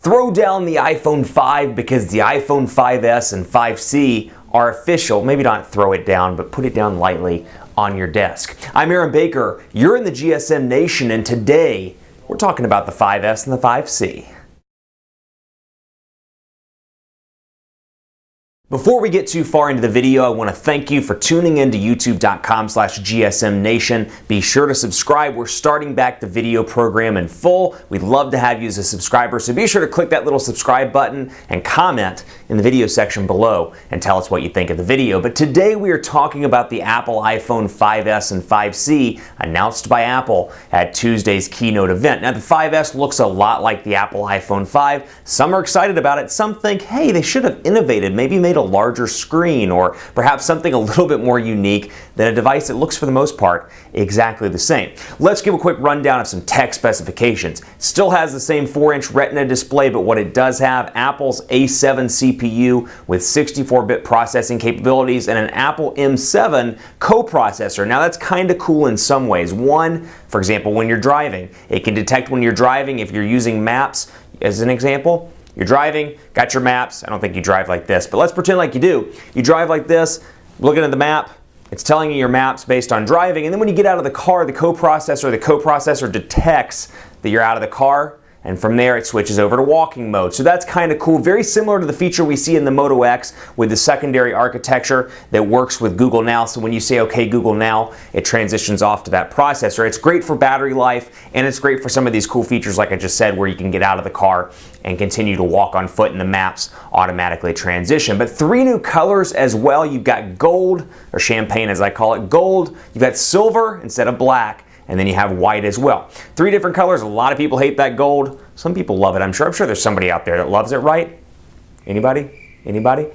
Throw down the iPhone 5 because the iPhone 5S and 5C are official. Maybe not throw it down, but put it down lightly on your desk. I'm Aaron Baker. You're in the GSM Nation, and today we're talking about the 5S and the 5C. Before we get too far into the video, I want to thank you for tuning in to youtube.com/GSMNation. Be sure to subscribe. We're starting back the video program in full. We'd love to have you as a subscriber, so be sure to click that little subscribe button and comment in the video section below and tell us what you think of the video. But today we are talking about the Apple iPhone 5S and 5C announced by Apple at Tuesday's keynote event. Now, the 5S looks a lot like the Apple iPhone 5. Some are excited about it. Some think, hey, they should have innovated, maybe made a larger screen, or perhaps something a little bit more unique than a device that looks for the most part exactly the same. Let's give a quick rundown of some tech specifications. Still has the same 4-inch Retina display, but what it does have, Apple's A7 CPU with 64-bit processing capabilities and an Apple M7 coprocessor. Now that's kind of cool in some ways. One, for example, when you're driving, it can detect when you're driving if you're using maps as an example. You're driving, got your maps. I don't think you drive like this, but let's pretend like you do. You drive like this, looking at the map, it's telling you your maps based on driving, and then when you get out of the car, the coprocessor detects that you're out of the car, and from there it switches over to walking mode. So that's kind of cool. Very similar to the feature we see in the Moto X with the secondary architecture that works with Google Now. So when you say, okay, Google Now, it transitions off to that processor. It's great for battery life, and it's great for some of these cool features like I just said, where you can get out of the car and continue to walk on foot and the maps automatically transition. But 3 new colors as well. You've got gold, or champagne as I call it, gold. You've got silver instead of black. And then you have white as well. 3 different colors. A lot of people hate that gold. Some people love it. I'm sure there's somebody out there that loves it, right? Anybody? Anybody?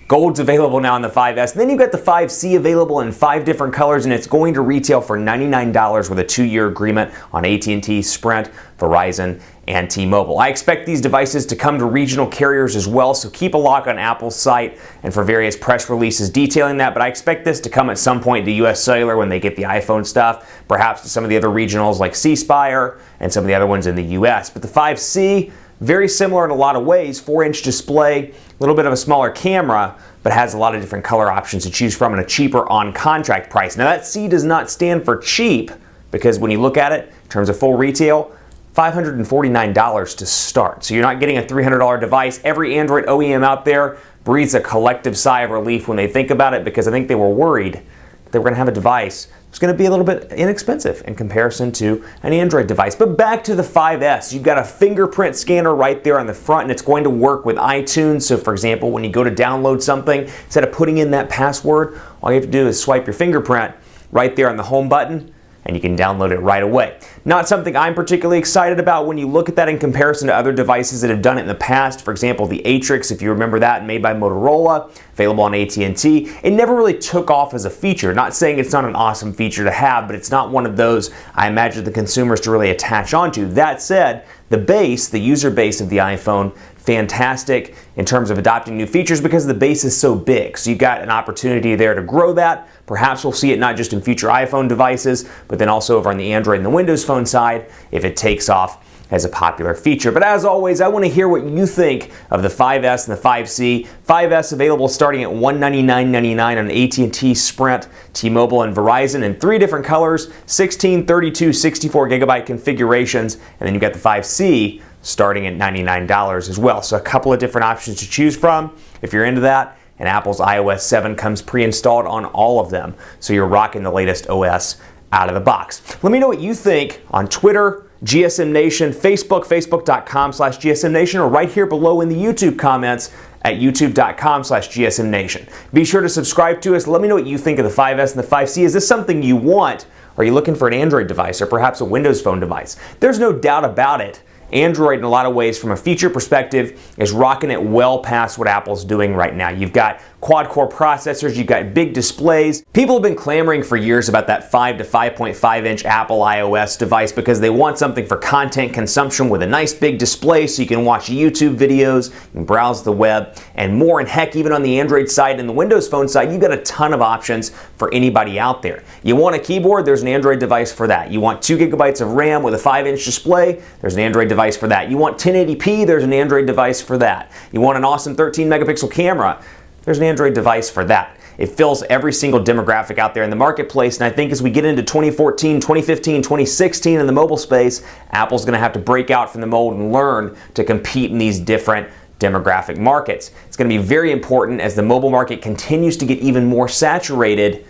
Gold's available now in the 5S. And then you've got the 5C available in 5 different colors, and it's going to retail for $99 with a 2-year agreement on AT&T, Sprint, Verizon, and T-Mobile. I expect these devices to come to regional carriers as well, so keep a look on Apple's site and for various press releases detailing that, but I expect this to come at some point to US Cellular when they get the iPhone stuff, perhaps to some of the other regionals like C Spire and some of the other ones in the US. But the 5C, very similar in a lot of ways, 4-inch display, a little bit of a smaller camera, but has a lot of different color options to choose from and a cheaper on-contract price. Now that C does not stand for cheap, because when you look at it in terms of full retail, $549 to start. So you're not getting a $300 device. Every Android OEM out there breathes a collective sigh of relief when they think about it, because I think they were worried that they were going to have a device that's going to be a little bit inexpensive in comparison to an Android device. But back to the 5S, you've got a fingerprint scanner right there on the front, and it's going to work with iTunes. So for example, when you go to download something, instead of putting in that password, all you have to do is swipe your fingerprint right there on the home button, and you can download it right away. Not something I'm particularly excited about when you look at that in comparison to other devices that have done it in the past. For example, the Atrix, if you remember that, made by Motorola, available on AT&T. It never really took off as a feature. Not saying it's not an awesome feature to have, but it's not one of those I imagine the consumers to really attach onto. That said, the base, the user base of the iPhone, fantastic in terms of adopting new features because the base is so big. So you've got an opportunity there to grow that. Perhaps we'll see it not just in future iPhone devices, but then also over on the Android and the Windows Phone side if it takes off as a popular feature. But as always, I want to hear what you think of the 5S and the 5C. 5S available starting at $199.99 on AT&T, Sprint, T-Mobile, and Verizon in 3 different colors, 16, 32, 64 gigabyte configurations, and then you've got the 5C starting at $99 as well. So a couple of different options to choose from if you're into that. And Apple's iOS 7 comes pre-installed on all of them. So you're rocking the latest OS out of the box. Let me know what you think on Twitter, GSM Nation, Facebook, facebook.com/GSM Nation, or right here below in the YouTube comments at youtube.com/GSM Nation. Be sure to subscribe to us. Let me know what you think of the 5S and the 5C. Is this something you want? Are you looking for an Android device or perhaps a Windows Phone device? There's no doubt about it. Android, in a lot of ways, from a feature perspective, is rocking it well past what Apple's doing right now. You've got quad-core processors, you've got big displays. People have been clamoring for years about that 5 to 5.5 inch Apple iOS device because they want something for content consumption with a nice big display so you can watch YouTube videos, you can browse the web, and more. And heck, even on the Android side and the Windows Phone side, you've got a ton of options for anybody out there. You want a keyboard? There's an Android device for that. You want 2 gigabytes of RAM with a 5-inch display? There's an Android device for that. You want 1080p? There's an Android device for that. You want an awesome 13 megapixel camera? There's an Android device for that. It fills every single demographic out there in the marketplace, and I think as we get into 2014, 2015, 2016 in the mobile space, Apple's going to have to break out from the mold and learn to compete in these different demographic markets. It's going to be very important as the mobile market continues to get even more saturated.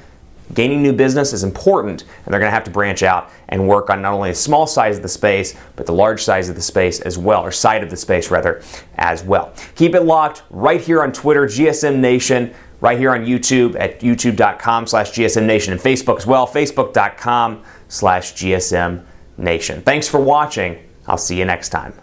Gaining new business is important, and they're going to have to branch out and work on not only the small size of the space, but the large size of the space as well, or side of the space rather, as well. Keep it locked right here on Twitter, GSM Nation, right here on YouTube at youtube.com/GSM Nation, and Facebook as well, facebook.com/GSM Nation. Thanks for watching. I'll see you next time.